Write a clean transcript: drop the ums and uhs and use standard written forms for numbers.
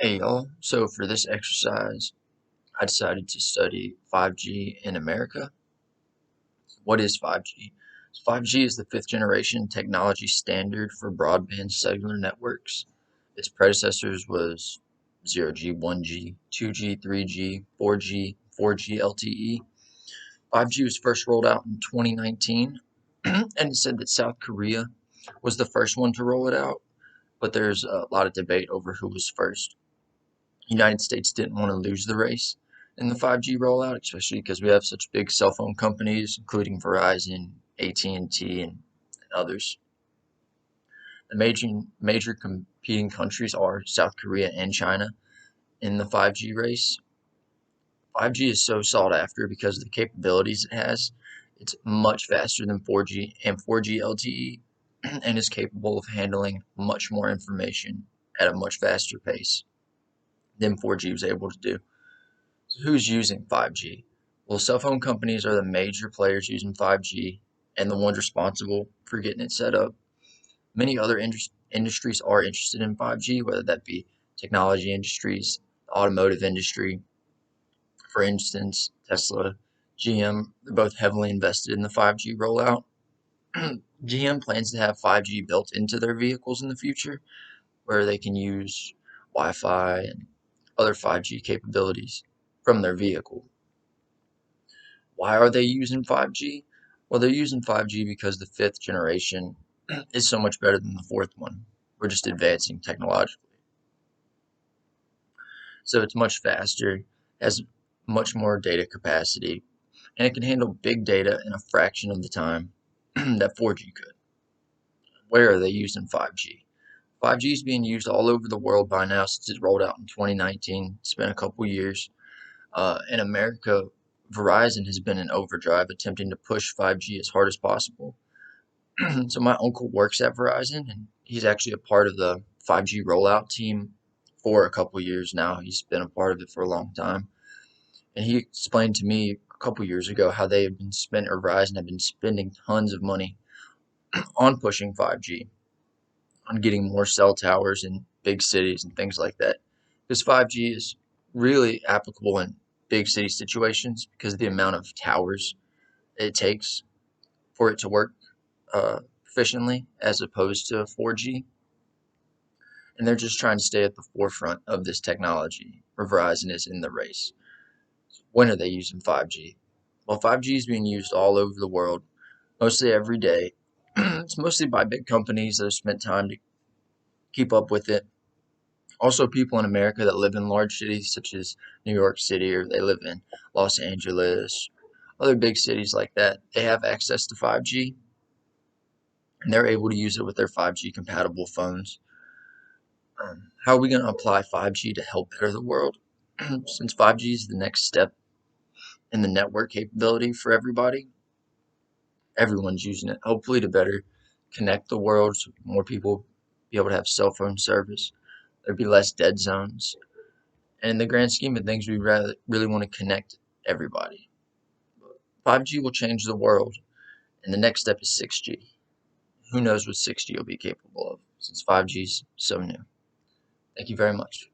Hey y'all, so for this exercise, I decided to study 5G in America. What is 5G? 5G is the fifth generation technology standard for broadband cellular networks. Its predecessors was 0G, 1G, 2G, 3G, 4G, 4G LTE. 5G was first rolled out in 2019, and it said that South Korea was the first one to roll it out, but there's a lot of debate over who was first. United States didn't want to lose the race in the 5G rollout, especially because we have such big cell phone companies, including Verizon, AT&T, and others. The major competing countries are South Korea and China in the 5G race. 5G is so sought after because of the capabilities it has. It's much faster than 4G and 4G LTE and is capable of handling much more information at a much faster pace than 4G was able to do. So who's using 5G? Well, cell phone companies are the major players using 5G and the ones responsible for getting it set up. Many other industries are interested in 5G, whether that be technology industries, the automotive industry. For instance, Tesla, GM, they're both heavily invested in the 5G rollout. GM plans to have 5G built into their vehicles in the future, where they can use Wi-Fi and other 5G capabilities from their vehicle. Why are they using 5G? Well, they're using 5G because the fifth generation is so much better than the fourth one. We're just advancing technologically. So it's much faster, has much more data capacity, and it can handle big data in a fraction of the time that 4G could. Where are they using 5G? 5G is being used all over the world by now since it rolled out in 2019. It's been a couple years. In America, Verizon has been in overdrive attempting to push 5G as hard as possible. So my uncle works at Verizon and he's actually a part of the 5G rollout team for a couple years now. He's been a part of it for a long time. And he explained to me a couple years ago how they have been spending, or Verizon have been spending tons of money on pushing 5G, on getting more cell towers in big cities and things like that. Because 5G is really applicable in big city situations because of the amount of towers it takes for it to work efficiently as opposed to 4G. And they're just trying to stay at the forefront of this technology where Verizon is in the race. When are they using 5G? Well, 5G is being used all over the world, mostly every day. It's mostly by big companies that have spent time to keep up with it. Also, people in America that live in large cities such as New York City, or they live in Los Angeles, other big cities like that, they have access to 5G and they're able to use it with their 5G compatible phones. How are we going to apply 5G to help better the world? Since 5G is the next step in the network capability for everybody, everyone's using it, hopefully to better connect the world so more people be able to have cell phone service. There'd be less dead zones. And in the grand scheme of things, we really want to connect everybody. 5G will change the world, and the next step is 6G. Who knows what 6G will be capable of since 5G is so new. Thank you very much.